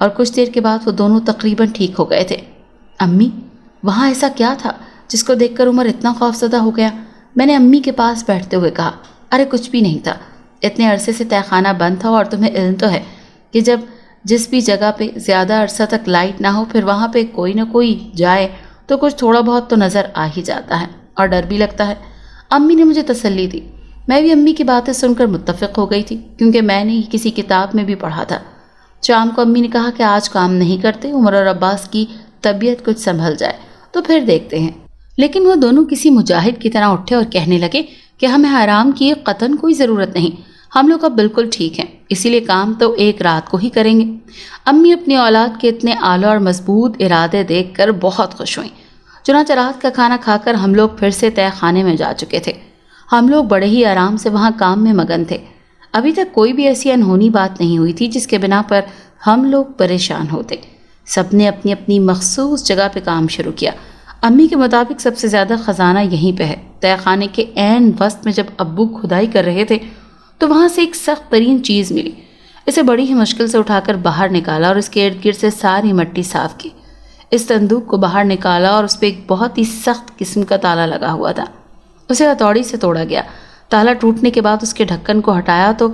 اور کچھ دیر کے بعد وہ دونوں تقریباً ٹھیک ہو گئے تھے۔ امی، وہاں ایسا کیا تھا جس کو دیکھ کر عمر اتنا خوفزدہ ہو گیا؟ میں نے امی کے پاس بیٹھتے ہوئے کہا۔ ارے کچھ بھی نہیں تھا، اتنے عرصے سے تہہ خانہ بند تھا، اور تمہیں علم تو ہے کہ جب جس بھی جگہ پہ زیادہ عرصہ تک لائٹ نہ ہو پھر وہاں پہ کوئی نہ کوئی جائے تو کچھ تھوڑا بہت تو نظر آ ہی جاتا ہے اور ڈر بھی لگتا ہے۔ امی نے مجھے تسلی دی۔ میں بھی امی کی باتیں سن کر متفق ہو گئی تھی، کیونکہ میں نے کسی کتاب میں بھی پڑھا تھا۔ شام کو امی نے کہا کہ آج کام نہیں کرتے، عمر اور عباس کی طبیعت کچھ سنبھل جائے تو پھر دیکھتے ہیں۔ لیکن وہ دونوں کسی مجاہد کی طرح اٹھے اور کہنے لگے کہ ہمیں آرام کی قطعاً کوئی ضرورت نہیں، ہم لوگ اب بالکل ٹھیک ہیں، اسی لیے کام تو ایک رات کو ہی کریں گے۔ امی اپنی اولاد کے اتنے اعلیٰ اور مضبوط ارادے دیکھ کر بہت خوش ہوئیں۔ چنانچہ رات کا کھانا کھا کر ہم لوگ پھر سے تہہ خانے میں جا چکے تھے۔ ہم لوگ بڑے ہی آرام سے وہاں کام میں مگن تھے۔ ابھی تک کوئی بھی ایسی انہونی بات نہیں ہوئی تھی جس کے بنا پر ہم لوگ پریشان ہوتے۔ سب نے اپنی اپنی مخصوص جگہ پہ کام شروع کیا۔ امی کے مطابق سب سے زیادہ خزانہ یہیں پہ ہے۔ تہہ خانے کے عین وسط میں جب ابو کھدائی کر رہے تھے تو وہاں سے ایک سخت ترین چیز ملی۔ اسے بڑی ہی مشکل سے اٹھا کر باہر نکالا اور اس کے ارد گرد سے ساری مٹی صاف کی۔ اس صندوق کو باہر نکالا اور اس پہ ایک بہت ہی سخت قسم کا تالا لگا ہوا تھا۔ اسے ہتھوڑی سے توڑا گیا۔ تالا ٹوٹنے کے بعد اس کے ڈھکن کو ہٹایا تو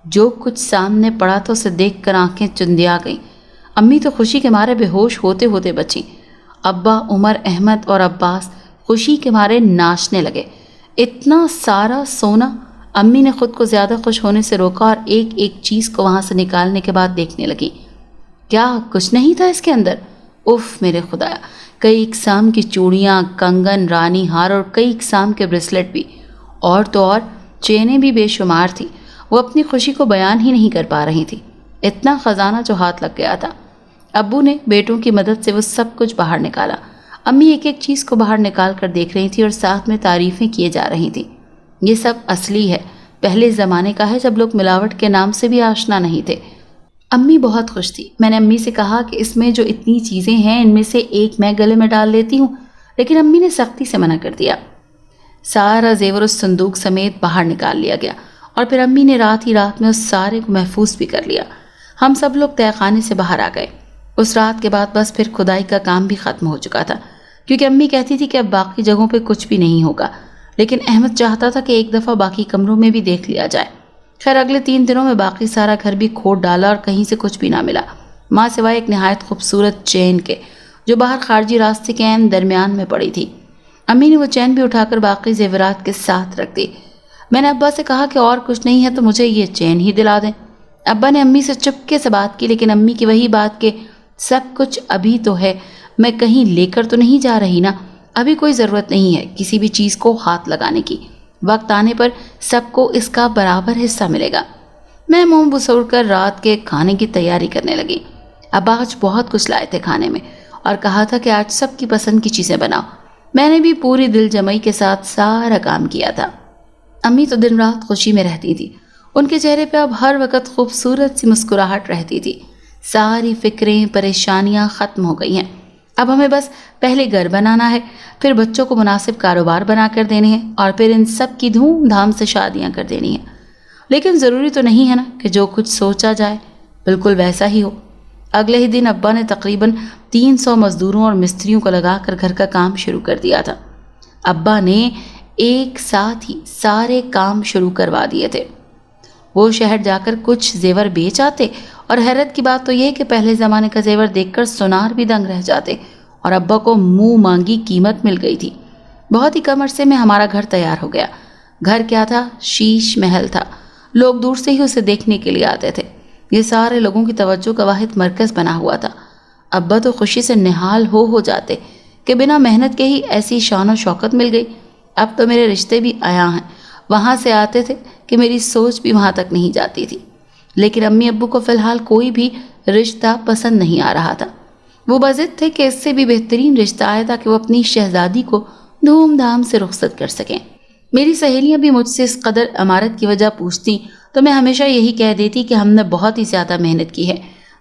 جو کچھ سامنے پڑا تو اسے دیکھ کر آنکھیں چندیا گئیں۔ امی تو خوشی کے مارے بے ہوش ہوتے ہوتے بچیں۔ ابا، عمر، احمد اور عباس خوشی کے مارے ناچنے لگے۔ اتنا سارا سونا! امی نے خود کو زیادہ خوش ہونے سے روکا اور ایک ایک چیز کو وہاں سے نکالنے کے بعد دیکھنے لگی۔ کیا کچھ نہیں تھا اس کے اندر؟ اف میرے خدایا! کئی اقسام کی چوڑیاں، کنگن، رانی ہار اور کئی اقسام کے بریسلٹ بھی، اور تو اور چینیں بھی بے شمار تھی۔ وہ اپنی خوشی کو بیان ہی نہیں کر پا رہی تھی۔ اتنا خزانہ جو ہاتھ لگ گیا تھا۔ ابو نے بیٹوں کی مدد سے وہ سب کچھ باہر نکالا۔ امی ایک ایک چیز کو باہر نکال کر دیکھ رہی تھی اور ساتھ میں تعریفیں کیے جا رہی تھیں۔ یہ سب اصلی ہے، پہلے زمانے کا ہے جب لوگ ملاوٹ کے نام سے بھی آشنا نہیں تھے۔ امی بہت خوش تھی۔ میں نے امی سے کہا کہ اس میں جو اتنی چیزیں ہیں ان میں سے ایک میں گلے میں ڈال لیتی ہوں، لیکن امی نے سختی سے منع کر دیا۔ سارا زیور اس صندوق سمیت باہر نکال لیا گیا اور پھر امی نے رات ہی رات میں اس سارے کو محفوظ بھی کر لیا۔ ہم سب لوگ تہہ خانے سے باہر آ گئے۔ اس رات کے بعد بس پھر کھدائی کا کام بھی ختم ہو چکا تھا، کیونکہ امی کہتی تھی کہ اب باقی جگہوں پہ کچھ بھی نہیں ہوگا، لیکن احمد چاہتا تھا کہ ایک دفعہ باقی کمروں میں بھی دیکھ لیا جائے۔ خیر اگلے 3 دنوں میں باقی سارا گھر بھی کھود ڈالا اور کہیں سے کچھ بھی نہ ملا، ماں سوائے ایک نہایت خوبصورت چین کے جو باہر خارجی راستے کے عین درمیان میں پڑی تھی۔ امی نے وہ چین بھی اٹھا کر باقی زیورات کے ساتھ رکھ دی۔ میں نے ابا سے کہا کہ اور کچھ نہیں ہے تو مجھے یہ چین ہی دلا دیں۔ ابا نے امی سے چپکے سے بات کی، لیکن امی کی وہی بات کہ سب کچھ ابھی تو ہے، میں کہیں لے کر تو نہیں جا رہی نا، ابھی کوئی ضرورت نہیں ہے کسی بھی چیز کو ہاتھ لگانے کی، وقت آنے پر سب کو اس کا برابر حصہ ملے گا۔ میں منہ بسوڑ کر رات کے کھانے کی تیاری کرنے لگی۔ ابا آج بہت کچھ لائے تھے کھانے میں اور کہا تھا کہ آج سب کی پسند کی چیزیں بناؤ۔ میں نے بھی پوری دل جمعی کے ساتھ سارا کام کیا تھا۔ امی تو دن رات خوشی میں رہتی تھی۔ ان کے چہرے پہ اب ہر وقت خوبصورت سی مسکراہٹ رہتی تھی۔ ساری فکریں، پریشانیاں ختم ہو گئی ہیں۔ اب ہمیں بس پہلے گھر بنانا ہے، پھر بچوں کو مناسب کاروبار بنا کر دینے ہیں اور پھر ان سب کی دھوم دھام سے شادیاں کر دینی ہیں۔ لیکن ضروری تو نہیں ہے نا کہ جو کچھ سوچا جائے بالکل ویسا ہی ہو۔ اگلے ہی دن ابا نے تقریباً 300 مزدوروں اور مستریوں کو لگا کر گھر کا کام شروع کر دیا تھا۔ ابا نے ایک ساتھ ہی سارے کام شروع کروا دیے تھے۔ وہ شہر جا کر کچھ زیور بیچ آتے، اور حیرت کی بات تو یہ کہ پہلے زمانے کا زیور دیکھ کر سونار بھی دنگ رہ جاتے، اور ابا کو منہ مانگی قیمت مل گئی تھی۔ بہت ہی کم عرصے میں ہمارا گھر تیار ہو گیا۔ گھر کیا تھا؟ شیش محل تھا۔ لوگ دور سے ہی اسے دیکھنے کے لیے آتے تھے۔ یہ سارے لوگوں کی توجہ کا واحد مرکز بنا ہوا تھا۔ ابا تو خوشی سے نہال ہو جاتے کہ بنا محنت کے ہی ایسی شان و شوکت مل گئی۔ اب تو میرے رشتے بھی عیاں ہیں، وہاں سے آتے تھے کہ میری سوچ بھی وہاں تک نہیں جاتی تھی۔ لیکن امی ابو کو فی الحال کوئی بھی رشتہ پسند نہیں آ رہا تھا۔ وہ بضد تھے کہ اس سے بھی بہترین رشتہ آئے تاکہ وہ اپنی شہزادی کو دھوم دھام سے رخصت کر سکیں۔ میری سہیلیاں بھی مجھ سے اس قدر امارت کی وجہ پوچھتیں تو میں ہمیشہ یہی کہہ دیتی کہ ہم نے بہت ہی زیادہ محنت کی ہے،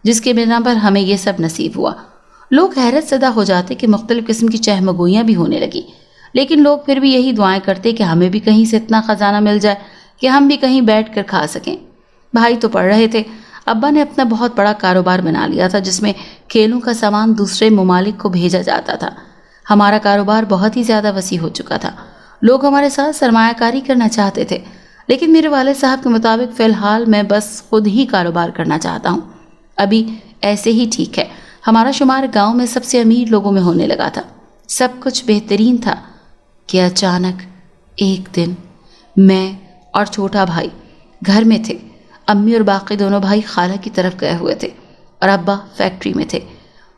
جس کے بنا پر ہمیں یہ سب نصیب ہوا۔ لوگ حیرت زدہ ہو جاتے کہ مختلف قسم کی چہمگوئیاں بھی ہونے لگی، لیکن لوگ پھر بھی یہی دعائیں کرتے کہ ہمیں بھی کہیں سے اتنا خزانہ مل جائے کہ ہم بھی کہیں بیٹھ کر کھا سکیں۔ بھائی تو پڑھ رہے تھے، ابا نے اپنا بہت بڑا کاروبار بنا لیا تھا جس میں کھیلوں کا سامان دوسرے ممالک کو بھیجا جاتا تھا۔ ہمارا کاروبار بہت ہی زیادہ وسیع ہو چکا تھا۔ لوگ ہمارے ساتھ سرمایہ کاری کرنا چاہتے تھے، لیکن میرے والد صاحب کے مطابق فی الحال میں بس خود ہی کاروبار کرنا چاہتا ہوں۔ ابھی ایسے ہی ٹھیک ہے۔ ہمارا شمار گاؤں میں سب سے امیر لوگوں میں ہونے لگا تھا، سب کچھ بہترین تھا کہ اچانک ایک دن میں اور چھوٹا بھائی گھر میں تھے۔ امی اور باقی دونوں بھائی خالہ کی طرف گئے ہوئے تھے اور ابا فیکٹری میں تھے۔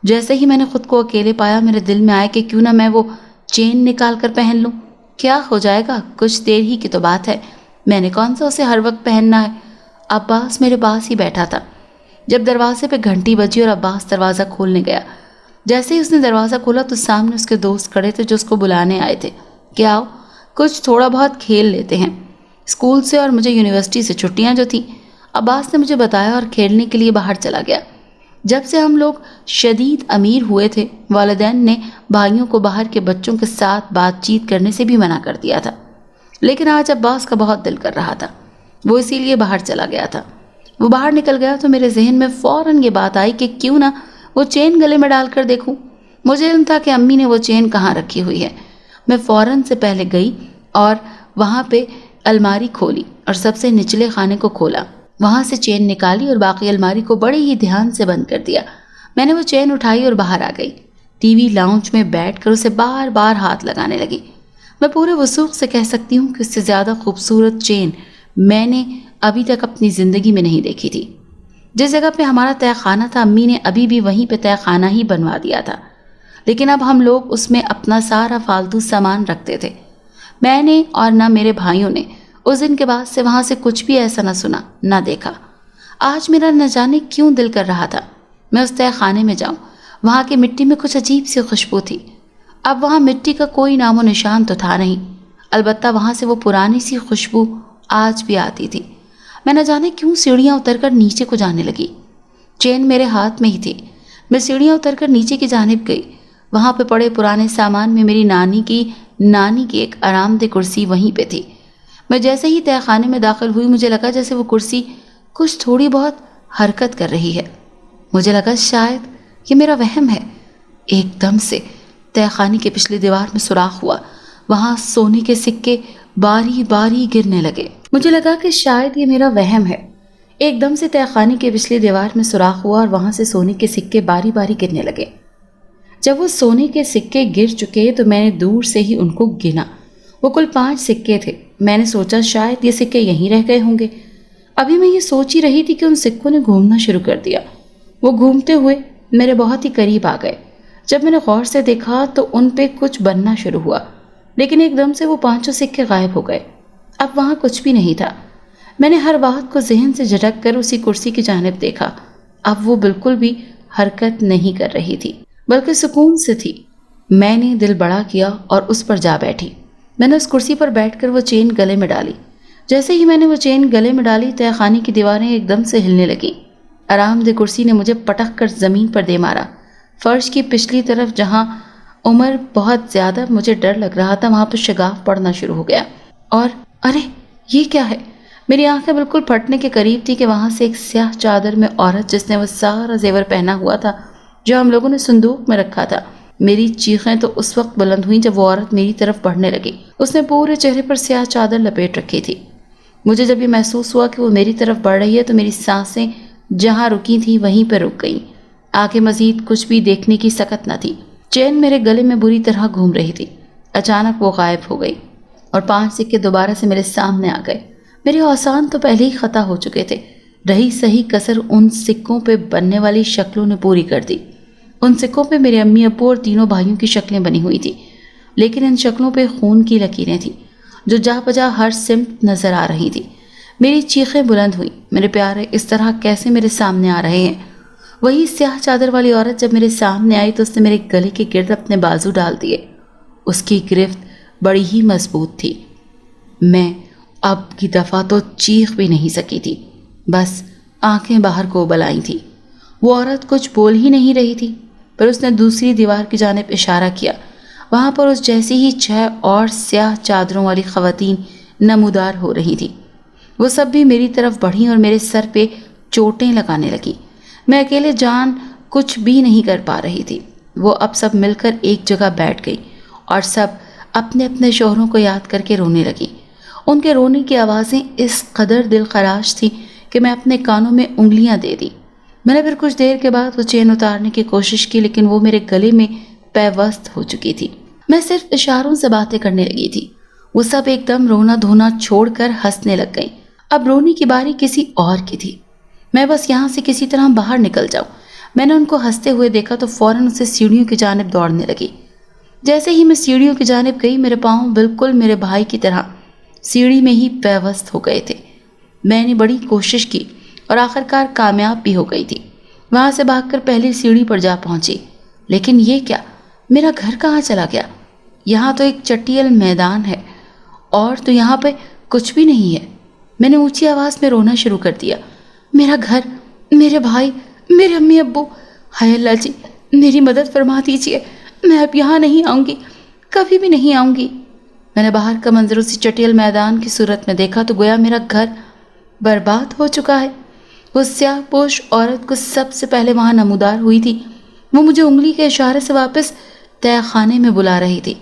جیسے ہی میں نے خود کو اکیلے پایا، میرے دل میں آیا کہ کیوں نہ میں وہ چین نکال کر پہن لوں۔ کیا ہو جائے گا، کچھ دیر ہی کی تو بات ہے، میں نے کون سا اسے ہر وقت پہننا ہے۔ عباس میرے پاس ہی بیٹھا تھا۔ جب دروازے پہ گھنٹی بجی اور عباس دروازہ کھولنے گیا، جیسے ہی اس نے دروازہ کھولا تو سامنے اس کے دوست کھڑے تھے جو اس کو بلانے آئے تھے کہ آؤ کچھ تھوڑا بہت کھیل لیتے ہیں۔ اسکول سے اور مجھے یونیورسٹی سے چھٹیاں جو تھیں، عباس نے مجھے بتایا اور کھیلنے کے لیے باہر چلا گیا۔ جب سے ہم لوگ شدید امیر ہوئے تھے، والدین نے بھائیوں کو باہر کے بچوں کے ساتھ بات چیت کرنے سے بھی منع کر دیا تھا، لیکن آج عباس کا بہت دل کر رہا تھا، وہ اسی لیے باہر چلا گیا تھا۔ وہ باہر نکل گیا تو میرے ذہن میں فوراً یہ بات آئی کہ کیوں نہ وہ چین گلے میں ڈال کر دیکھوں۔ مجھے علم تھا کہ امی نے وہ چین کہاں رکھی ہوئی ہے۔ میں فوراً سے پہلے گئی اور وہاں پہ الماری کھولی اور سب سے نچلے خانے کو کھولا، وہاں سے چین نکالی اور باقی الماری کو بڑے ہی دھیان سے بند کر دیا۔ میں نے وہ چین اٹھائی اور باہر آ گئی۔ ٹی وی لاؤنج میں بیٹھ کر اسے بار بار ہاتھ لگانے لگی۔ میں پورے وثوق سے کہہ سکتی ہوں کہ اس سے زیادہ خوبصورت چین میں نے ابھی تک اپنی زندگی میں نہیں دیکھی تھی۔ جس جگہ پہ ہمارا تہہ خانہ تھا، امی نے ابھی بھی وہیں پہ تہہ خانہ ہی بنوا دیا تھا، لیکن اب ہم لوگ اس میں اپنا سارا فالتو سامان رکھتے تھے۔ میں نے اور نہ میرے بھائیوں نے اس دن کے بعد سے وہاں سے کچھ بھی ایسا نہ سنا نہ دیکھا۔ آج میرا نہ جانے کیوں دل کر رہا تھا میں اس تہہ خانے میں جاؤں۔ وہاں کی مٹی میں کچھ عجیب سی خوشبو تھی۔ اب وہاں مٹی کا کوئی نام و نشان تو تھا نہیں، البتہ وہاں سے وہ پرانی سی خوشبو آج بھی آتی تھی۔ میں نہ جانے کیوں سیڑھیاں اتر کر نیچے کو جانے لگی۔ چین میرے ہاتھ میں ہی تھی۔ میں سیڑھیاں اتر کر نیچے کی جانب گئی۔ وہاں پہ پڑے پرانے سامان میں میری نانی کی ایک آرام دہ کرسی وہیں پہ تھی۔ میں جیسے ہی تہہ خانے میں داخل ہوئی، مجھے لگا جیسے وہ کرسی کچھ تھوڑی بہت حرکت کر رہی ہے۔ مجھے لگا شاید یہ میرا وہم ہے۔ ایک دم سے تہہ خانے کی پچھلی دیوار میں سوراخ ہوا، وہاں سونے کے سکے باری باری گرنے لگے۔ مجھے لگا کہ شاید یہ میرا وہم ہے۔ ایک دم سے تہہ خانے کی پچھلی دیوار میں سوراخ ہوا اور وہاں سے سونے کے سکے باری باری گرنے لگے۔ جب وہ سونے کے سکے گر چکے تو میں نے دور سے ہی ان کو گنا۔ وہ کل 5 سکے تھے۔ میں نے سوچا شاید یہ سکے یہیں رہ گئے ہوں گے۔ ابھی میں یہ سوچ ہی رہی تھی کہ ان سکوں نے گھومنا شروع کر دیا۔ وہ گھومتے ہوئے میرے بہت ہی قریب آ گئے۔ جب میں نے غور سے دیکھا تو ان پہ کچھ بننا شروع ہوا، لیکن ایک دم سے وہ 5 سکے غائب ہو گئے۔ اب وہاں کچھ بھی نہیں تھا۔ میں نے ہر بات کو ذہن سے جھٹک کر اسی کرسی کی جانب دیکھا۔ اب وہ بالکل بھی حرکت نہیں کر رہی تھی، بلکہ سکون سے تھی۔ میں نے دل بڑا کیا اور اس پر جا بیٹھی۔ میں نے اس کرسی پر بیٹھ کر وہ چین گلے میں ڈالی۔ جیسے ہی میں نے وہ چین گلے میں ڈالی، تہہ خانے کی دیواریں ایک دم سے ہلنے لگیں۔ آرام دہ کرسی نے مجھے پٹک کر زمین پر دے مارا۔ فرش کی پچھلی طرف جہاں عمر بہت زیادہ مجھے ڈر لگ رہا تھا، وہاں پہ شگاف پڑنا شروع ہو گیا۔ اور ارے یہ کیا ہے؟ میری آنکھیں بالکل پھٹنے کے قریب تھی کہ وہاں سے ایک سیاہ چادر میں عورت، جس نے وہ سارا زیور پہنا ہوا تھا جو ہم لوگوں نے صندوق میں رکھا تھا۔ میری چیخیں تو اس وقت بلند ہوئیں جب وہ عورت میری طرف بڑھنے لگی۔ اس نے پورے چہرے پر سیاہ چادر لپیٹ رکھی تھی۔ مجھے جب یہ محسوس ہوا کہ وہ میری طرف بڑھ رہی ہے تو میری سانسیں جہاں رکی تھیں وہیں پہ رک گئیں۔ آگے مزید کچھ بھی دیکھنے کی سکت نہ تھی۔ چین میرے گلے میں بری طرح گھوم رہی تھی۔ اچانک وہ غائب ہو گئی اور 5 سکے دوبارہ سے میرے سامنے آ گئے۔ میرے اوزان تو پہلے ہی خطا ہو چکے تھے، رہی صحیح کسر ان سکوں پہ بننے والی شکلوں نے پوری کر دی۔ ان سکوں پہ میرے امی ابو اور تینوں بھائیوں کی شکلیں بنی ہوئی تھی، لیکن ان شکلوں پہ خون کی لکیریں تھیں جو جا بجا ہر سمت نظر آ رہی تھی۔ میری چیخیں بلند ہوئیں، میرے پیارے اس طرح کیسے میرے سامنے آ رہے ہیں؟ وہی سیاہ چادر والی عورت جب میرے سامنے آئی تو اس نے میرے گلے کے گرد اپنے بازو ڈال دیے۔ اس کی گرفت بڑی ہی مضبوط تھی۔ میں اب کی دفعہ تو چیخ بھی نہیں سکی تھی، بس آنکھیں باہر کو ابل آئی تھیں۔ وہ عورت کچھ بول ہی نہیں رہی تھی، پر اس نے دوسری دیوار کی جانب اشارہ کیا۔ وہاں پر اس جیسی ہی 6 اور سیاہ چادروں والی خواتین نمودار ہو رہی تھیں۔ وہ سب بھی میری طرف بڑھیں اور میرے سر پہ چوٹیں لگانے لگی۔ میں اکیلے جان کچھ بھی نہیں کر پا رہی تھی۔ وہ اب سب مل کر ایک جگہ بیٹھ گئی اور سب اپنے اپنے شوہروں کو یاد کر کے رونے لگی۔ ان کے رونے کی آوازیں اس قدر دل خراش تھی کہ میں اپنے کانوں میں انگلیاں دے دی۔ میں نے پھر کچھ دیر کے بعد وہ چین اتارنے کی کوشش کی، لیکن وہ میرے گلے میں پیوست ہو چکی تھی۔ میں صرف اشاروں سے باتیں کرنے لگی تھی۔ وہ سب ایک دم رونا دھونا چھوڑ کر ہنسنے لگ گئیں۔ اب رونے کی باری کسی اور کی تھی۔ میں بس یہاں سے کسی طرح باہر نکل جاؤں۔ میں نے ان کو ہنستے ہوئے دیکھا تو فوراً اسے سیڑھیوں کی جانب دوڑنے لگی۔ جیسے ہی میں سیڑھیوں کی جانب گئی، میرے پاؤں بالکل میرے بھائی کی طرح سیڑھی میں ہی پیوست ہو گئے تھے۔ میں نے بڑی کوشش کی اور آخرکار کامیاب بھی ہو گئی تھی۔ وہاں سے بھاگ کر پہلی سیڑھی پر جا پہنچی، لیکن یہ کیا، میرا گھر کہاں چلا گیا؟ یہاں تو ایک چٹیل میدان ہے اور تو یہاں پہ کچھ بھی نہیں ہے۔ میں نے اونچی آواز میں رونا شروع کر دیا۔ میرا گھر، میرے بھائی، میرے امی ابو، ہائے اللہ جی میری مدد فرما دیجیے۔ میں اب یہاں نہیں آؤں گی، کبھی بھی نہیں آؤں گی۔ میں نے باہر کا منظر اسی چٹیل میدان کی صورت میں دیکھا تو گویا میرا گھر برباد ہو چکا ہے۔ وہ سیاہ پوش عورت کو سب سے پہلے وہاں نمودار ہوئی تھی۔ وہ مجھے انگلی کے اشارے سے واپس تہہ خانے میں بلا رہی تھی،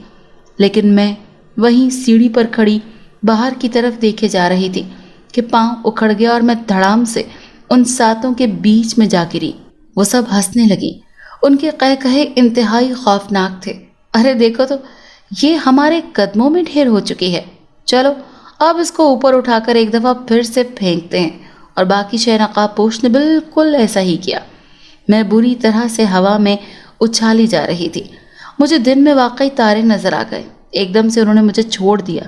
لیکن میں وہیں سیڑھی پر کھڑی باہر کی طرف دیکھے جا رہی تھی کہ پاؤں اکھڑ گیا اور میں دھڑام سے ان ساتوں کے بیچ میں جا گری۔ وہ سب ہنسنے لگی۔ ان کے قہقہے انتہائی خوفناک تھے۔ ارے دیکھو تو، یہ ہمارے قدموں میں ڈھیر ہو چکی ہے۔ چلو اب اس کو اوپر اٹھا کر ایک دفعہ پھر سے پھینکتے ہیں۔ اور باقی 6 نقاب پوش نے بالکل ایسا ہی کیا۔ میں بری طرح سے ہوا میں اچھالی جا رہی تھی۔ مجھے دن میں واقعی تارے نظر آ گئے۔ ایک دم سے انہوں نے مجھے چھوڑ دیا۔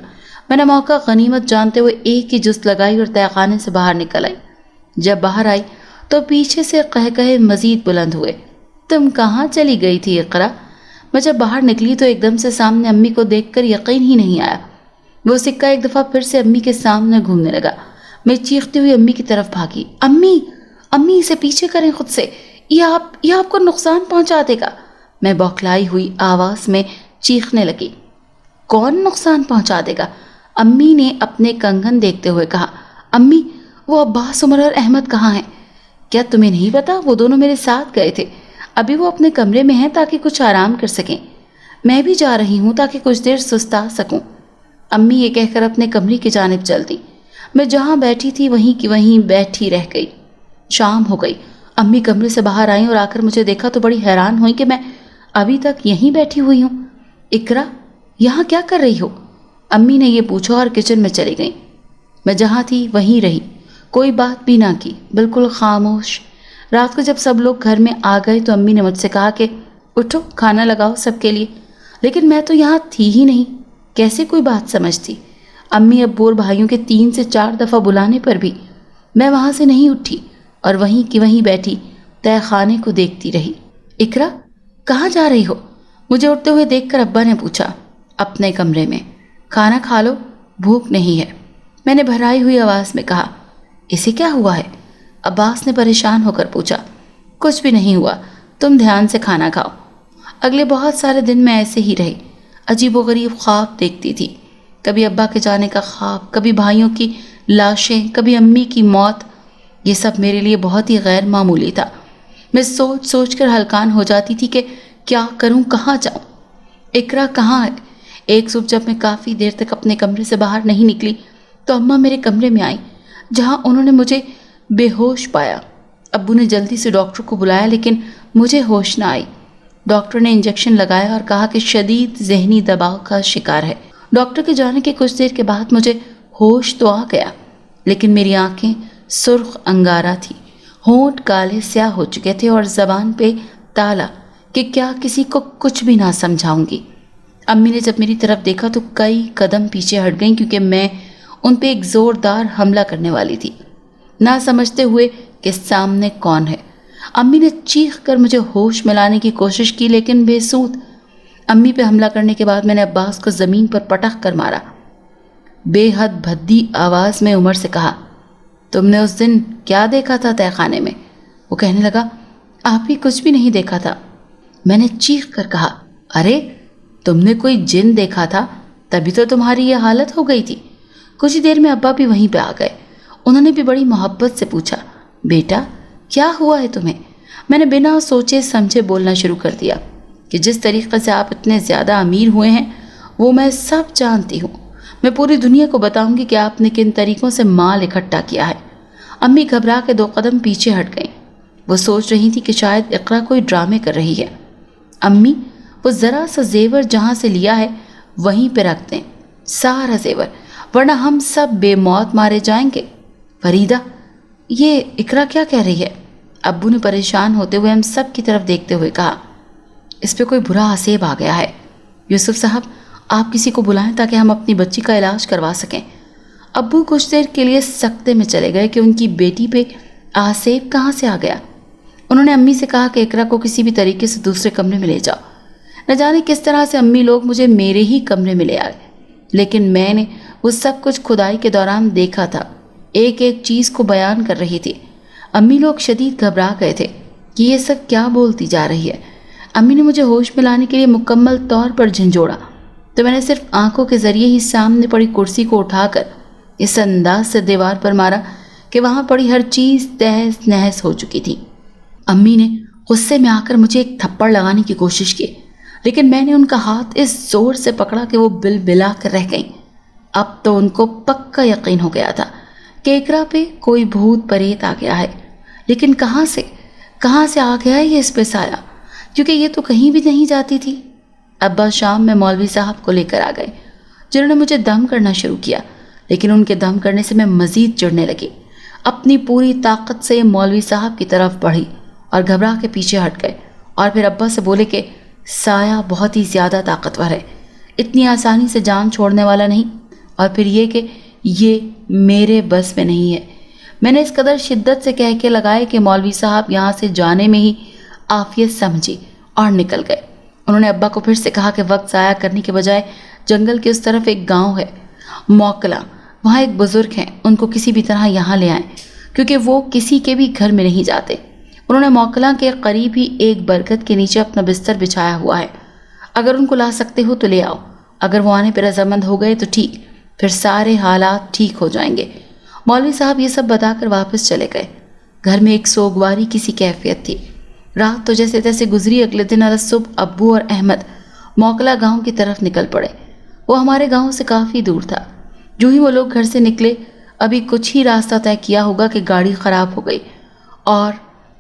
میں نے موقع غنیمت جانتے ہوئے ایک ہی جست لگائی اور تہہ خانے سے باہر نکل آئی۔ جب باہر آئی تو پیچھے سے قہقہے مزید بلند ہوئے۔ تم کہاں چلی گئی تھی اقرا؟ میں جب باہر نکلی تو ایک دم سے سامنے امی کو دیکھ کر یقین ہی نہیں آیا۔ وہ سکہ ایک دفعہ پھر سے امی کے سامنے گھومنے لگا۔ میں چیختی ہوئی امی کی طرف بھاگی۔ امی، امی اسے پیچھے کریں خود سے، یہ آپ کو نقصان پہنچا دے گا۔ میں بوکھلائی ہوئی آواز میں چیخنے لگی۔ کون نقصان پہنچا دے گا؟ امی نے اپنے کنگن دیکھتے ہوئے کہا۔ امی، وہ عباس، عمر اور احمد کہاں ہیں؟ کیا تمہیں نہیں پتا؟ وہ دونوں میرے ساتھ گئے تھے۔ ابھی وہ اپنے کمرے میں ہیں تاکہ کچھ آرام کر سکیں۔ میں بھی جا رہی ہوں تاکہ کچھ دیر سستا سکوں۔ امی یہ کہہ کر اپنے کمرے کی جانب چل دی۔ میں جہاں بیٹھی تھی وہیں کی وہیں بیٹھی رہ گئی۔ شام ہو گئی۔ امی کمرے سے باہر آئیں اور آ کر مجھے دیکھا تو بڑی حیران ہوئی کہ میں ابھی تک یہیں بیٹھی ہوئی ہوں۔ اقرا، یہاں کیا کر رہی ہو؟ امی نے یہ پوچھا اور کچن میں چلی گئیں۔ میں جہاں تھی وہیں رہی، کوئی بات بھی نہ کی، بالکل خاموش۔ رات کو جب سب لوگ گھر میں آ گئے تو امی نے مجھ سے کہا کہ اٹھو کھانا لگاؤ سب کے لیے، لیکن میں تو یہاں تھی ہی نہیں، کیسے کوئی بات سمجھتی؟ امی ابو اور بھائیوں کے 3 سے 4 دفعہ بلانے پر بھی میں وہاں سے نہیں اٹھی اور وہیں کی وہیں بیٹھی تہہ خانے کو دیکھتی رہی۔ اقرا، کہاں جا رہی ہو؟ مجھے اٹھتے ہوئے دیکھ کر ابا نے پوچھا۔ اپنے کمرے میں، کھانا کھا لو، بھوک نہیں ہے، میں نے بھرائی ہوئی آواز میں کہا۔ اسے کیا ہوا ہے؟ عباس نے پریشان ہو کر پوچھا۔ کچھ بھی نہیں ہوا، تم دھیان سے کھانا کھاؤ۔ اگلے بہت سارے دن میں ایسے ہی رہے، عجیب و غریب خواب دیکھتی تھی۔ کبھی ابا کے جانے کا خواب، کبھی بھائیوں کی لاشیں، کبھی امی کی موت۔ یہ سب میرے لیے بہت ہی غیر معمولی تھا۔ میں سوچ سوچ کر ہلکان ہو جاتی تھی کہ کیا کروں، کہاں جاؤں؟ اقرا کہاں ہے؟ ایک صبح جب میں کافی دیر تک اپنے کمرے سے باہر نہیں نکلی تو اماں میرے کمرے میں آئیں، جہاں انہوں نے مجھے بے ہوش پایا۔ ابو نے جلدی سے ڈاکٹر کو بلایا لیکن مجھے ہوش نہ آئی۔ ڈاکٹر نے انجیکشن لگایا اور کہا کہ شدید ذہنی دباؤ کا شکار ہے۔ ڈاکٹر کے جانے کے کچھ دیر کے بعد مجھے ہوش تو آ گیا، لیکن میری آنکھیں سرخ انگارہ تھی، ہونٹ کالے سیاہ ہو چکے تھے اور زبان پہ تالا کہ کیا کسی کو کچھ بھی نہ سمجھاؤں گی۔ امی نے جب میری طرف دیکھا تو کئی قدم پیچھے ہٹ گئیں کیونکہ میں ان پہ ایک زوردار حملہ کرنے والی تھی، نہ سمجھتے ہوئے کہ سامنے کون ہے۔ امی نے چیخ کر مجھے ہوش میں لانے کی کوشش کی لیکن بے سود۔ امی پہ حملہ کرنے کے بعد میں نے عباس کو زمین پر پٹخ کر مارا۔ بے حد بھدی آواز میں عمر سے کہا، تم نے اس دن کیا دیکھا تھا تہہ خانے میں؟ وہ کہنے لگا، آپ بھی کچھ بھی نہیں دیکھا تھا۔ میں نے چیخ کر کہا، ارے تم نے کوئی جن دیکھا تھا، تبھی تو تمہاری یہ حالت ہو گئی تھی۔ کچھ ہی دیر میں ابا بھی وہیں پہ آ گئے۔ انہوں نے بھی بڑی محبت سے پوچھا، بیٹا کیا ہوا ہے تمہیں؟ میں نے بنا سوچے سمجھے بولنا شروع کر دیا کہ جس طریقے سے آپ اتنے زیادہ امیر ہوئے ہیں وہ میں سب جانتی ہوں۔ میں پوری دنیا کو بتاؤں گی کہ آپ نے کن طریقوں سے مال اکٹھا کیا ہے۔ امی گھبرا کے 2 قدم پیچھے ہٹ گئیں۔ وہ سوچ رہی تھی کہ شاید اقرا کوئی ڈرامے کر رہی ہے۔ امی وہ ذرا سا زیور جہاں سے لیا ہے وہیں پہ رکھ دیں، سارا زیور، ورنہ ہم سب بے موت مارے جائیں گے۔ فریدہ یہ اقرا کیا کہہ رہی ہے؟ ابو نے پریشان ہوتے ہوئے ہم سب کی طرف دیکھتے ہوئے کہا، اس پہ کوئی برا حسیب آ گیا ہے۔ یوسف صاحب آپ کسی کو بلائیں تاکہ ہم اپنی بچی کا علاج کروا سکیں۔ ابو کچھ دیر کے لیے سکتے میں چلے گئے کہ ان کی بیٹی پہ آسیب کہاں سے آ گیا۔ انہوں نے امی سے کہا کہ اقرا کو کسی بھی طریقے سے دوسرے کمرے میں لے جاؤ۔ نہ جانے کس طرح سے امی لوگ مجھے میرے ہی کمرے میں لے آئے، لیکن میں نے وہ سب کچھ کھدائی کے دوران دیکھا تھا، ایک ایک چیز کو بیان کر رہی تھی۔ امی لوگ شدید گھبرا گئے تھے کہ یہ سب کیا بولتی جا رہی ہے۔ امی نے مجھے ہوش میں لانے کے لیے مکمل طور پر جھنجھوڑا تو میں نے صرف آنکھوں کے ذریعے ہی سامنے پڑی کرسی کو اٹھا کر اس انداز سے دیوار پر مارا کہ وہاں پڑی ہر چیز تہس نہس ہو چکی تھی۔ امی نے غصے میں آ کر مجھے ایک تھپڑ لگانے کی کوشش کی، لیکن میں نے ان کا ہاتھ اس زور سے پکڑا کہ وہ بل بلا کر رہ گئیں۔ اب تو ان کو پکا یقین ہو گیا تھا کہ اقرا پہ کوئی بھوت پریت آ گیا ہے، لیکن کہاں سے آ گیا ہے یہ اس پہ سایہ، کیونکہ یہ تو کہیں بھی نہیں جاتی تھی۔ ابا شام میں مولوی صاحب کو لے کر آ گئے، جنہوں نے مجھے دم کرنا شروع کیا، لیکن ان کے دم کرنے سے میں مزید چڑھنے لگی۔ اپنی پوری طاقت سے مولوی صاحب کی طرف بڑھی اور گھبرا کے پیچھے ہٹ گئے، اور پھر ابا سے بولے کہ سایہ بہت ہی زیادہ طاقتور ہے، اتنی آسانی سے جان چھوڑنے والا نہیں، اور پھر یہ کہ یہ میرے بس میں نہیں ہے۔ میں نے اس قدر شدت سے کہہ کے لگائے کہ مولوی صاحب یہاں سے جانے میں ہی عافیت سمجھی اور نکل گئے۔ انہوں نے ابا کو پھر سے کہا کہ وقت ضائع کرنے کے بجائے جنگل کے اس طرف ایک گاؤں ہے موکلا، وہاں ایک بزرگ ہیں، ان کو کسی بھی طرح یہاں لے آئیں، کیونکہ وہ کسی کے بھی گھر میں نہیں جاتے۔ انہوں نے موکلا کے قریب ہی ایک برگد کے نیچے اپنا بستر بچھایا ہوا ہے، اگر ان کو لا سکتے ہو تو لے آؤ، اگر وہ آنے پہ رضامند ہو گئے تو ٹھیک، پھر سارے حالات ٹھیک ہو جائیں گے۔ مولوی صاحب یہ سب بتا کر واپس چلے گئے۔ گھر میں ایک سوگواری کی سی کیفیت تھی۔ رات تو جیسے تیسے گزری۔ اگلے دن صبح ابو اور احمد موکلا گاؤں کی طرف نکل پڑے۔ وہ ہمارے گاؤں سے کافی دور تھا۔ جو ہی وہ لوگ گھر سے نکلے، ابھی کچھ ہی راستہ طے کیا ہوگا کہ گاڑی خراب ہو گئی، اور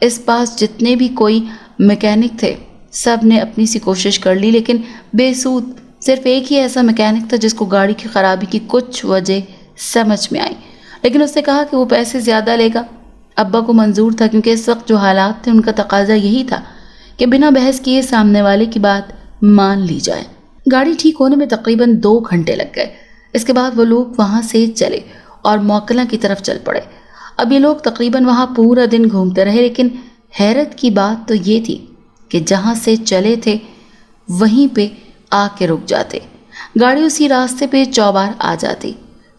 اس پاس جتنے بھی کوئی میکینک تھے سب نے اپنی سی کوشش کر لی، لیکن بے سود۔ صرف ایک ہی ایسا میکینک تھا جس کو گاڑی کی خرابی کی کچھ وجہ سمجھ میں آئی، لیکن اس نے کہا کہ وہ پیسے زیادہ لے گا۔ ابا کو منظور تھا، کیونکہ اس وقت جو حالات تھے ان کا تقاضا یہی تھا کہ بنا بحث کیے سامنے والے کی بات مان لی جائے۔ گاڑی ٹھیک ہونے میں تقریباً 2 گھنٹے لگ گئے۔ اس کے بعد وہ لوگ وہاں سے چلے اور موکلا کی طرف چل پڑے۔ اب یہ لوگ تقریباً وہاں پورا دن گھومتے رہے، لیکن حیرت کی بات تو یہ تھی کہ جہاں سے چلے تھے وہیں پہ آ کے رک جاتے۔ گاڑی اسی راستے پہ چوبار آ جاتی۔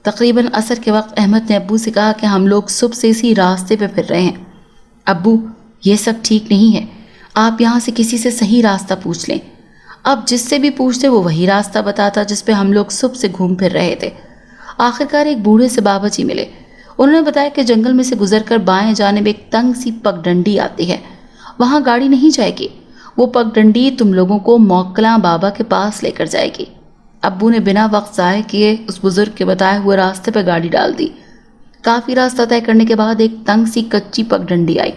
تقریباً عصر کے وقت احمد نے ابو سے کہا کہ ہم لوگ صبح سے اسی راستے پہ پھر رہے ہیں۔ ابو یہ سب ٹھیک نہیں ہے، آپ یہاں سے کسی سے صحیح راستہ پوچھ لیں۔ اب جس سے بھی پوچھتے وہ وہی راستہ بتاتا جس پہ ہم لوگ صبح سے گھوم پھر رہے تھے۔ آخرکار ایک بوڑھے سے بابا جی ملے۔ انہوں نے بتایا کہ جنگل میں سے گزر کر بائیں جانب ایک تنگ سی پگڈنڈی آتی ہے، وہاں گاڑی نہیں جائے گی، وہ پگڈنڈی تم لوگوں کو موکلا بابا کے پاس لے کر جائے گی۔ ابو نے بنا وقت ضائع کیے اس بزرگ کے بتائے ہوئے راستے پہ گاڑی ڈال دی۔ کافی راستہ طے کرنے کے بعد ایک تنگ سی کچی پگڈنڈی آئی،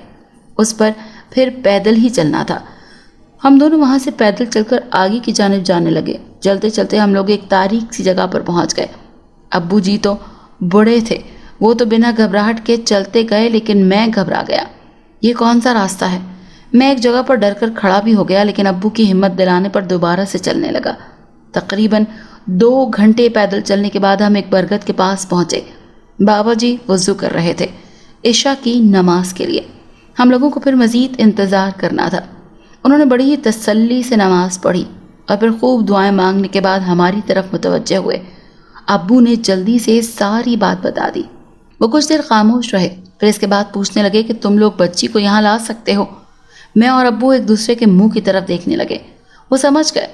اس پر پھر پیدل ہی چلنا تھا۔ ہم دونوں وہاں سے پیدل چل کر آگے کی جانب جانے لگے۔ چلتے چلتے ہم لوگ ایک تاریک سی جگہ پر پہنچ گئے۔ ابو جی تو بڑے تھے، وہ تو بنا گھبراہٹ کے چلتے گئے، لیکن میں گھبرا گیا۔ یہ کون سا راستہ ہے؟ میں ایک جگہ پر ڈر کر کھڑا بھی ہو گیا، لیکن ابو کی ہمت دلانے پر دوبارہ سے چلنے لگا۔ تقریباً 2 گھنٹے پیدل چلنے کے بعد ہم ایک برگد کے پاس پہنچے۔ بابا جی وضو کر رہے تھے عشاء کی نماز کے لیے۔ ہم لوگوں کو پھر مزید انتظار کرنا تھا۔ انہوں نے بڑی ہی تسلی سے نماز پڑھی اور پھر خوب دعائیں مانگنے کے بعد ہماری طرف متوجہ ہوئے۔ ابو نے جلدی سے ساری بات بتا دی۔ وہ کچھ دیر خاموش رہے، پھر اس کے بعد پوچھنے لگے کہ تم لوگ بچی کو یہاں لا سکتے ہو؟ میں اور ابو ایک دوسرے کے منہ کی طرف دیکھنے لگے۔ وہ سمجھ گئے،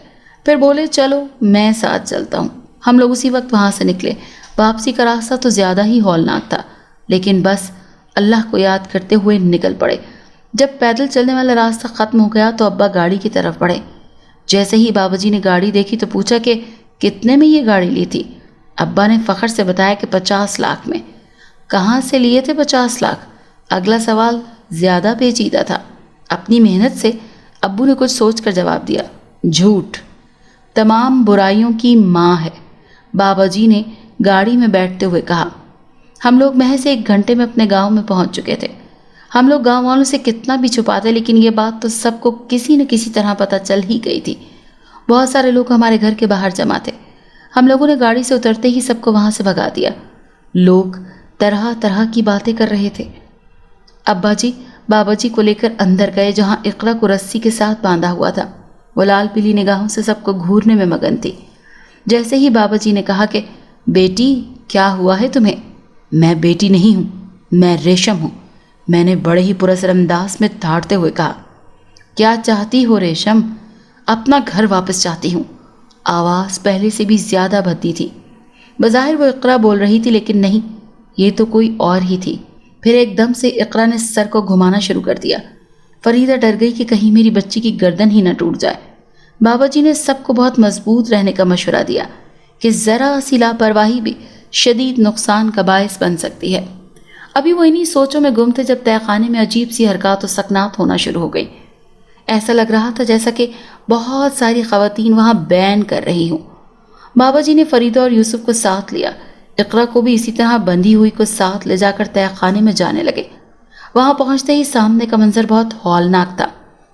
پھر بولے چلو میں ساتھ چلتا ہوں۔ ہم لوگ اسی وقت وہاں سے نکلے۔ واپسی کا راستہ تو زیادہ ہی ہولناک تھا، لیکن بس اللہ کو یاد کرتے ہوئے نکل پڑے۔ جب پیدل چلنے والا راستہ ختم ہو گیا تو ابا گاڑی کی طرف بڑھے۔ جیسے ہی بابا جی نے گاڑی دیکھی تو پوچھا کہ کتنے میں یہ گاڑی لی تھی؟ ابا نے فخر سے بتایا کہ 50 لاکھ میں۔ کہاں سے لیے تھے 50 لاکھ؟ اگلا سوال زیادہ پیچیدہ تھا۔ اپنی محنت سے، ابو نے کچھ سوچ کر جواب دیا۔ جھوٹ تمام برائیوں کی ماں ہے، بابا جی نے گاڑی میں بیٹھتے ہوئے کہا۔ ہم لوگ محض 1 گھنٹے میں اپنے گاؤں میں پہنچ چکے تھے۔ ہم لوگ گاؤں والوں سے کتنا بھی چھپاتے لیکن یہ بات تو سب کو کسی نہ کسی طرح پتہ چل ہی گئی تھی۔ بہت سارے لوگ ہمارے گھر کے باہر جمع تھے۔ ہم لوگوں نے گاڑی سے اترتے ہی سب کو وہاں سے بھگا دیا۔ لوگ طرح طرح کی باتیں کر رہے تھے۔ ابا جی بابا جی کو لے کر اندر گئے جہاں اقرا کو رسی کے ساتھ باندھا ہوا تھا۔ وہ لال پیلی نگاہوں سے سب کو گھورنے میں مگن تھی۔ جیسے ہی بابا جی نے کہا کہ بیٹی کیا ہوا ہے تمہیں؟ میں بیٹی نہیں ہوں، میں ریشم ہوں، میں نے بڑے ہی پراسرار انداز میں دھاڑتے ہوئے کہا۔ کیا چاہتی ہو ریشم؟ اپنا گھر واپس چاہتی ہوں۔ آواز پہلے سے بھی زیادہ بھدی تھی۔ بظاہر وہ اقرا بول رہی تھی لیکن نہیں، یہ تو کوئی اور ہی تھی۔ پھر ایک دم سے اقرا نے سر کو گھمانا شروع کر دیا۔ فریدہ ڈر گئی کہ کہیں میری بچی کی گردن ہی نہ ٹوٹ جائے۔ بابا جی نے سب کو بہت مضبوط رہنے کا مشورہ دیا کہ ذرا سی لاپرواہی بھی شدید نقصان کا باعث بن سکتی ہے۔ ابھی وہ انہی سوچوں میں گم تھے جب تہہ خانے میں عجیب سی حرکات و سکنات ہونا شروع ہو گئی۔ ایسا لگ رہا تھا جیسا کہ بہت ساری خواتین وہاں بین کر رہی ہوں۔ بابا جی نے فریدہ اور یوسف کو ساتھ لیا۔ اقرا کو بھی اسی طرح بندھی ہوئی کو ساتھ لے جا کر تہہ خانے میں جانے لگے۔ وہاں پہنچتے ہی سامنے کا منظر بہت ہولناک تھا۔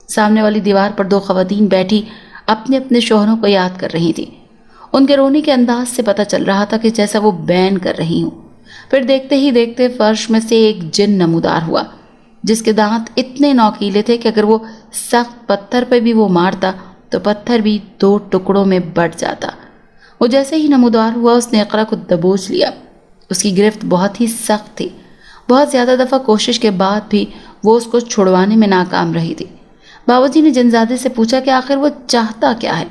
سامنے والی دیوار پر 2 خواتین بیٹھی اپنے اپنے شوہروں کو یاد کر رہی تھیں۔ ان کے رونے کے انداز سے پتہ چل رہا تھا کہ جیسا وہ بین کر رہی ہوں۔ پھر دیکھتے ہی دیکھتے فرش میں سے ایک جن نمودار ہوا جس کے دانت اتنے نوکیلے تھے کہ اگر وہ سخت پتھر پہ بھی وہ مارتا تو پتھر بھی 2 ٹکڑوں میں بٹ جاتا۔ وہ جیسے ہی نمودار ہوا اس نے اقرا کو دبوچ لیا۔ اس کی گرفت بہت ہی سخت تھی۔ بہت زیادہ دفعہ کوشش کے بعد بھی وہ اس کو چھڑوانے میں ناکام رہی تھی۔ بابا جی نے جنزادے سے پوچھا کہ آخر وہ چاہتا کیا ہے؟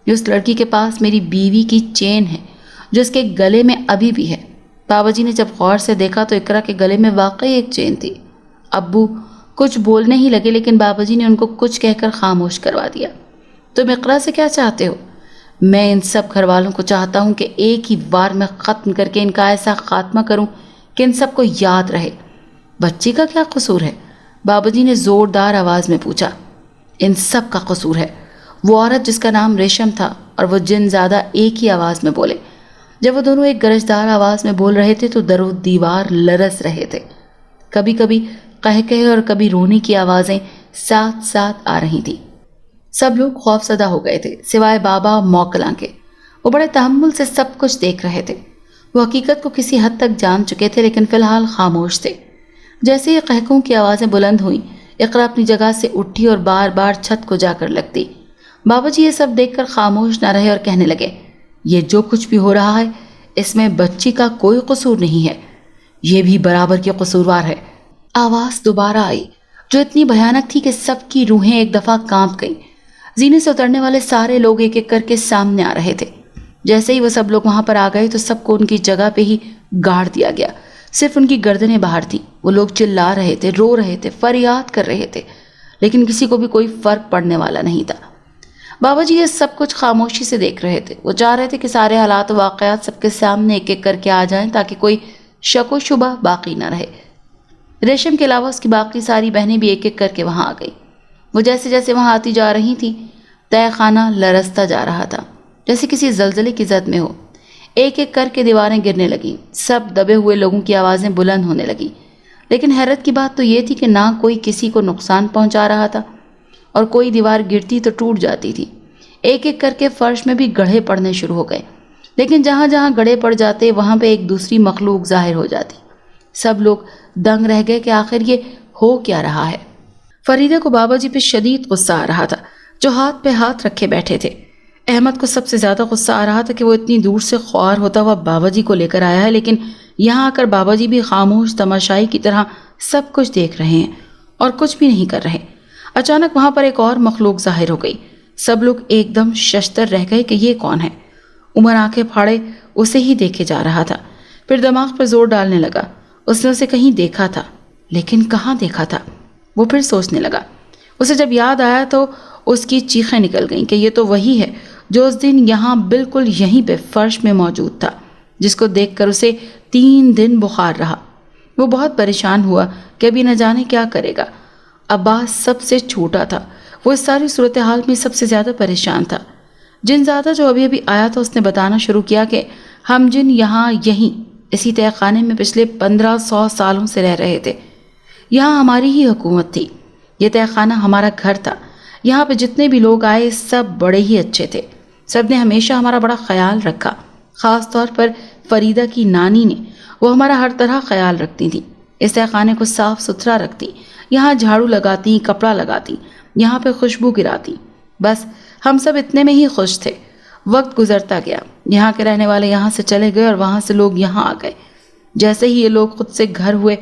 اس لڑکی کے پاس میری بیوی کی چین ہے جو اس کے گلے میں ابھی بھی ہے۔ بابا جی نے جب غور سے دیکھا تو اقرا کے گلے میں واقعی ایک چین تھی۔ ابو کچھ بولنے ہی لگے لیکن بابا جی نے ان کو کچھ کہہ کر خاموش کروا دیا۔ تم اقرا سے کیا چاہتے ہو؟ میں ان سب گھر والوں کو چاہتا ہوں کہ ایک ہی بار میں ختم کر کے ان کا ایسا خاتمہ کروں کہ ان سب کو یاد رہے۔ بچی کا کیا قصور ہے؟ بابا جی نے زوردار آواز میں پوچھا۔ ان سب کا قصور ہے۔ وہ عورت جس کا نام ریشم تھا اور وہ جن زیادہ ایک ہی آواز میں بولے۔ جب وہ دونوں ایک گرجدار آواز میں بول رہے تھے تو در و دیوار لرز رہے تھے۔ کبھی کبھی قہقہے اور کبھی رونے کی آوازیں ساتھ ساتھ آ رہی تھیں۔ سب لوگ خوف زدہ ہو گئے تھے سوائے بابا اور موکلاں کے۔ وہ بڑے تحمل سے سب کچھ دیکھ رہے تھے۔ وہ حقیقت کو کسی حد تک جان چکے تھے لیکن فی الحال خاموش تھے۔ جیسے ہی قہقہوں کی آوازیں بلند ہوئیں اقرا اپنی جگہ سے اٹھی اور بار بار چھت کو جا کر لگتی۔ بابا جی یہ سب دیکھ کر خاموش نہ رہے اور کہنے لگے، یہ جو کچھ بھی ہو رہا ہے اس میں بچی کا کوئی قصور نہیں ہے، یہ بھی برابر کی قصوروار ہے۔ آواز دوبارہ آئی جو اتنی بھیانک تھی کہ سب کی روحیں ایک دفعہ کانپ گئیں۔ زینے سے اترنے والے سارے لوگ ایک ایک کر کے سامنے آ رہے تھے۔ جیسے ہی وہ سب لوگ وہاں پر آ گئے تو سب کو ان کی جگہ پہ ہی گاڑ دیا گیا۔ صرف ان کی گردنیں باہر تھیں۔ وہ لوگ چلا رہے تھے، رو رہے تھے، فریاد کر رہے تھے، لیکن کسی کو بھی کوئی فرق پڑنے والا نہیں تھا۔ بابا جی یہ سب کچھ خاموشی سے دیکھ رہے تھے۔ وہ چاہ رہے تھے کہ سارے حالات و واقعات سب کے سامنے ایک ایک کر کے آ جائیں تاکہ کوئی شک و شبہ باقی نہ رہے۔ ریشم کے علاوہ اس کی باقی ساری بہنیں بھی ایک ایک کر کے وہاں آ گئی۔ وہ جیسے جیسے وہاں آتی جا رہی تھیں تہہ خانہ لرزتا جا رہا تھا جیسے کسی زلزلے کی زد میں ہو۔ ایک ایک کر کے دیواریں گرنے لگیں، سب دبے ہوئے لوگوں کی آوازیں بلند ہونے لگیں۔ لیکن حیرت کی بات تو یہ تھی کہ نہ کوئی کسی کو نقصان پہنچا رہا تھا اور کوئی دیوار گرتی تو ٹوٹ جاتی تھی۔ ایک ایک کر کے فرش میں بھی گڑھے پڑنے شروع ہو گئے، لیکن جہاں جہاں گڑھے پڑ جاتے وہاں پہ ایک دوسری مخلوق ظاہر ہو جاتی۔ سب لوگ دنگ رہ گئے کہ آخر یہ ہو کیا رہا ہے۔ فریدہ کو بابا جی پہ شدید غصہ آ رہا تھا جو ہاتھ پہ ہاتھ رکھے بیٹھے تھے۔ احمد کو سب سے زیادہ غصہ آ رہا تھا کہ وہ اتنی دور سے خوار ہوتا ہوا بابا جی کو لے کر آیا ہے، لیکن یہاں آ کر بابا جی بھی خاموش تماشائی کی طرح سب کچھ دیکھ رہے ہیں اور کچھ بھی نہیں کر رہے۔ اچانک وہاں پر ایک اور مخلوق ظاہر ہو گئی۔ سب لوگ ایک دم ششدر رہ گئے کہ یہ کون ہے۔ عمر آنکھیں پھاڑے اسے ہی دیکھے جا رہا تھا، پھر دماغ پر زور ڈالنے لگا۔ اس نے اسے کہیں دیکھا تھا۔ لیکن کہاں دیکھا تھا؟ وہ پھر سوچنے لگا۔ اسے جب یاد آیا تو اس کی چیخیں نکل گئیں کہ یہ تو وہی ہے جو اس دن یہاں بالکل یہیں پہ فرش میں موجود تھا، جس کو دیکھ کر اسے 3 دن بخار رہا۔ وہ بہت پریشان ہوا کہ ابھی نہ جانے کیا کرے گا۔ عباس سب سے چھوٹا تھا، وہ اس ساری صورتحال میں سب سے زیادہ پریشان تھا۔ جنزادہ جو ابھی ابھی آیا تھا، اس نے بتانا شروع کیا کہ ہم جن یہیں اسی تہہ خانے میں پچھلے 1500 سالوں سے رہ رہے تھے۔ یہاں ہماری ہی حکومت تھی، یہ تہہ خانہ ہمارا گھر تھا۔ یہاں پہ جتنے بھی لوگ آئے سب بڑے ہی اچھے تھے، سب نے ہمیشہ ہمارا بڑا خیال رکھا، خاص طور پر فریدہ کی نانی نے، وہ ہمارا ہر طرح خیال رکھتی تھی، اس تہہ خانے کو صاف ستھرا رکھتی، یہاں جھاڑو لگاتی، کپڑا لگاتی، یہاں پہ خوشبو گراتی۔ بس ہم سب اتنے میں ہی خوش تھے۔ وقت گزرتا گیا، یہاں کے رہنے والے یہاں سے چلے گئے اور وہاں سے لوگ یہاں آ گئے۔ جیسے ہی یہ لوگ خود سے گھر ہوئے،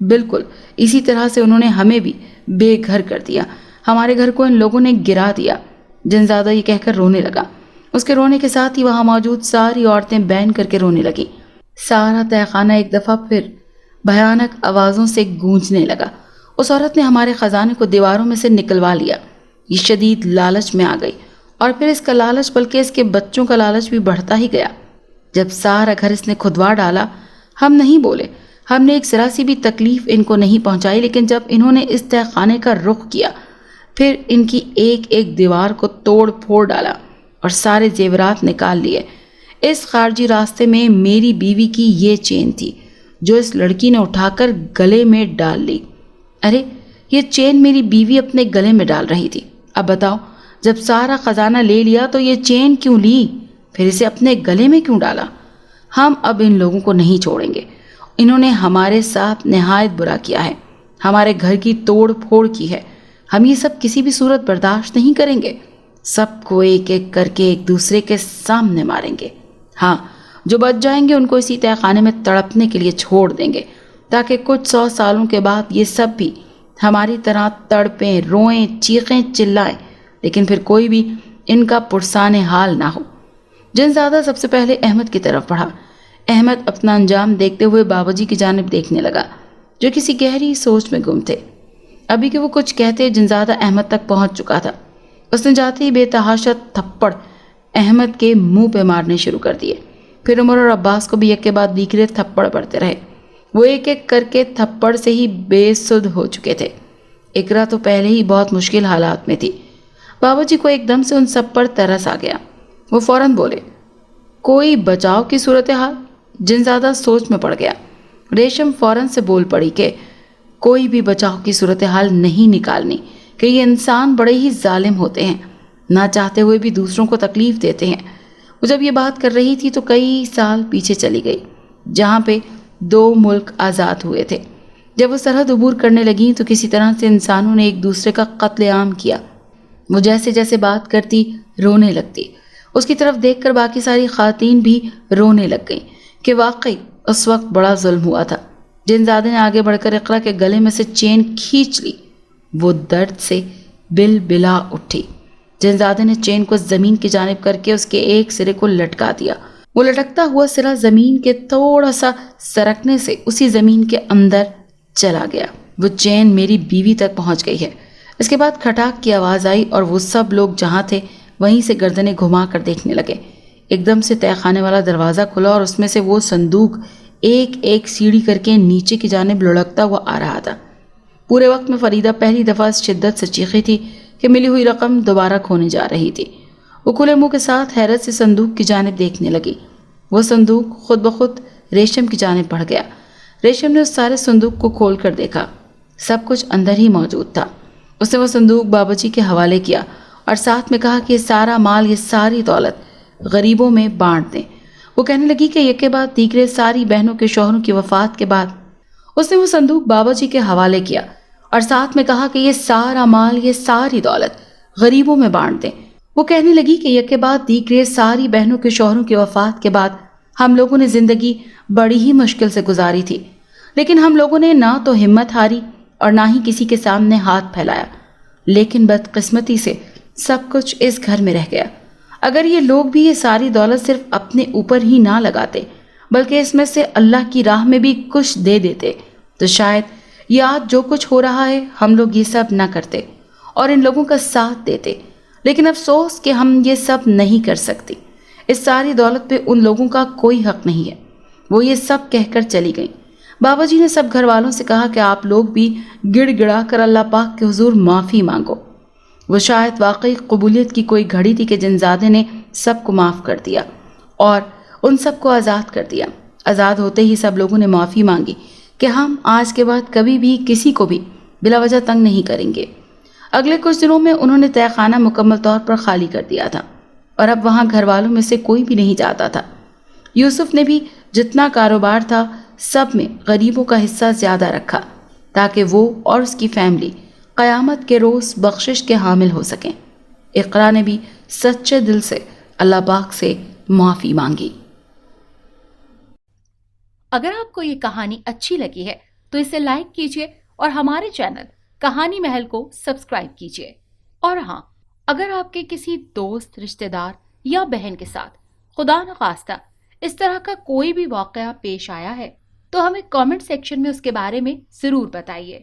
بالکل اسی طرح سے انہوں نے ہمیں بھی بے گھر کر دیا۔ ہمارے گھر کو ان لوگوں نے گرا دیا۔ جنزادہ یہ کہہ کر رونے لگا۔ اس کے رونے کے ساتھ ہی وہاں موجود ساری عورتیں بین کر کے رونے لگی۔ سارا تہہ خانہ ایک دفعہ پھر بھیانک آوازوں سے گونجنے لگا۔ اس عورت نے ہمارے خزانے کو دیواروں میں سے نکلوا لیا۔ یہ شدید لالچ میں آ گئی، اور پھر اس کا لالچ بلکہ اس کے بچوں کا لالچ بھی بڑھتا ہی گیا۔ جب سارا گھر اس نے کھدوا ڈالا، ہم نہیں بولے، ہم نے ایک ذرا سی بھی تکلیف ان کو نہیں پہنچائی، لیکن جب انہوں نے اس تہہ خانے کا رخ کیا، پھر ان کی ایک ایک دیوار کو توڑ پھوڑ ڈالا اور سارے زیورات نکال لیے۔ اس خارجی راستے میں میری بیوی کی یہ چین تھی جو اس لڑکی نے اٹھا کر گلے میں ڈال لی۔ ارے یہ چین میری بیوی اپنے گلے میں ڈال رہی تھی۔ اب بتاؤ، جب سارا خزانہ لے لیا تو یہ چین کیوں لی؟ پھر اسے اپنے گلے میں کیوں ڈالا؟ ہم اب ان لوگوں کو نہیں چھوڑیں گے۔ انہوں نے ہمارے ساتھ نہایت برا کیا ہے، ہمارے گھر کی توڑ پھوڑ کی ہے۔ ہم یہ سب کسی بھی صورت برداشت نہیں کریں گے۔ سب کو ایک ایک کر کے ایک دوسرے کے سامنے ماریں گے۔ ہاں، جو بچ جائیں گے ان کو اسی تہہ خانے میں تڑپنے کے لیے چھوڑ دیں گے، تاکہ کچھ 100 سالوں کے بعد یہ سب بھی ہماری طرح تڑپیں، روئیں، چیخیں، چلائیں، لیکن پھر کوئی بھی ان کا پرسان حال نہ ہو۔ جنزادہ سب سے پہلے احمد کی طرف بڑھا۔ احمد اپنا انجام دیکھتے ہوئے بابا جی کی جانب دیکھنے لگا، جو کسی گہری سوچ میں گم تھے۔ ابھی کہ وہ کچھ کہتے، جنزادہ احمد تک پہنچ چکا تھا۔ اس نے جاتے ہی بے تحاشا تھپڑ احمد کے منہ پہ مارنے شروع کر دیے۔ پھر عمر اور عباس کو بھی ایک کے بعد دیگرے تھپڑ پڑتے رہے۔ وہ ایک ایک کر کے تھپڑ سے ہی بے سدھ ہو چکے تھے۔ اقرا تو پہلے ہی بہت مشکل حالات میں تھی۔ بابا جی کو ایک دم سے ان سب پر ترس آ گیا۔ وہ فوراً بولے، کوئی بچاؤ کی صورتحال؟ جنزادہ سوچ میں پڑ گیا۔ ریشم فوراً سے بول پڑی کہ کوئی بھی بچاؤ کی صورتحال نہیں نکالنی، کہ یہ انسان بڑے ہی ظالم ہوتے ہیں، نہ چاہتے ہوئے بھی دوسروں کو تکلیف دیتے ہیں۔ وہ جب یہ بات کر رہی تھی تو کئی سال پیچھے چلی گئی، جہاں پہ 2 ملک آزاد ہوئے تھے۔ جب وہ سرحد عبور کرنے لگیں تو کسی طرح سے انسانوں نے ایک دوسرے کا قتل عام کیا۔ وہ جیسے جیسے بات کرتی رونے لگتی۔ اس کی طرف دیکھ کر باقی ساری خواتین بھی رونے لگ گئیں کہ واقعی اس وقت بڑا ظلم ہوا تھا۔ جنزادے نے آگے بڑھ کر اقرا کے گلے میں سے چین کھینچ لی۔ وہ درد سے بل بلا اٹھی۔ جنزادے نے چین کو زمین کی جانب کر کے اس کے ایک سرے کو لٹکا دیا۔ وہ لٹکتا ہوا سرا زمین کے تھوڑا سا سرکنے سے اسی زمین کے اندر چلا گیا۔ وہ چین میری بیوی تک پہنچ گئی ہے۔ اس کے بعد کھٹاک کی آواز آئی اور وہ سب لوگ جہاں تھے وہیں سے گردنیں گھما کر دیکھنے لگے۔ ایک دم سے تہہ خانے والا دروازہ کھلا اور اس میں سے وہ صندوق ایک ایک سیڑھی کر کے نیچے کی جانب لڑکتا ہوا آ رہا تھا۔ پورے وقت میں فریدہ پہلی دفعہ اس شدت سے چیخی تھی کہ ملی ہوئی رقم دوبارہ کھونے جا رہی تھی۔ وہ کھلے منہ کے ساتھ حیرت سے صندوق کی جانب دیکھنے لگی۔ وہ صندوق خود بخود ریشم کی جانب بڑھ گیا۔ ریشم نے اس سارے صندوق کو کھول کر دیکھا، سب کچھ اندر ہی موجود تھا۔ اس نے وہ صندوق بابا جی کے حوالے کیا اور ساتھ میں کہا کہ یہ سارا مال، یہ ساری دولت غریبوں میں بانٹ دیں۔ وہ کہنے لگی کہ یک کے بعد دیگرے ساری بہنوں کے شوہروں کی وفات کے بعد اس نے وہ صندوق بابا جی کے حوالے کیا اور ساتھ میں کہا کہ یہ سارا مال، یہ ساری دولت غریبوں میں بانٹ دیں۔ وہ کہنے لگی کہ یک کے بعد دیگرے ساری بہنوں کے شوہروں کی وفات کے بعد ہم لوگوں نے زندگی بڑی ہی مشکل سے گزاری تھی، لیکن ہم لوگوں نے نہ تو ہمت ہاری اور نہ ہی کسی کے سامنے ہاتھ پھیلایا، لیکن بدقسمتی سے سب کچھ اس گھر میں رہ گیا۔ اگر یہ لوگ بھی یہ ساری دولت صرف اپنے اوپر ہی نہ لگاتے بلکہ اس میں سے اللہ کی راہ میں بھی کچھ دے دیتے تو شاید یہ آج جو کچھ ہو رہا ہے ہم لوگ یہ سب نہ کرتے اور ان لوگوں کا ساتھ دیتے، لیکن افسوس کہ ہم یہ سب نہیں کر سکتے۔ اس ساری دولت پہ ان لوگوں کا کوئی حق نہیں ہے۔ وہ یہ سب کہہ کر چلی گئیں۔ بابا جی نے سب گھر والوں سے کہا کہ آپ لوگ بھی گڑ گڑا کر اللہ پاک کے حضور معافی مانگو۔ وہ شاید واقعی قبولیت کی کوئی گھڑی تھی کہ جنزادے نے سب کو معاف کر دیا اور ان سب کو آزاد کر دیا۔ آزاد ہوتے ہی سب لوگوں نے معافی مانگی کہ ہم آج کے بعد کبھی بھی کسی کو بھی بلا وجہ تنگ نہیں کریں گے۔ اگلے کچھ دنوں میں انہوں نے تہہ خانہ مکمل طور پر خالی کر دیا تھا اور اب وہاں گھر والوں میں سے کوئی بھی نہیں جاتا تھا۔ یوسف نے بھی جتنا کاروبار تھا سب میں غریبوں کا حصہ زیادہ رکھا تاکہ وہ اور اس کی فیملی قیامت کے روز بخشش کے حامل ہو سکیں۔ اقرا نے بھی سچے دل سے اللہ پاک سے معافی مانگی۔ اگر آپ کو یہ کہانی اچھی لگی ہے تو اسے لائک کیجیے اور ہمارے چینل کہانی محل کو سبسکرائب کیجیے۔ اور ہاں، اگر آپ کے کسی دوست، رشتہ دار یا بہن کے ساتھ خدا نخواستہ اس طرح کا کوئی بھی واقعہ پیش آیا ہے تو ہمیں کامنٹ سیکشن میں اس کے بارے میں ضرور بتائیے۔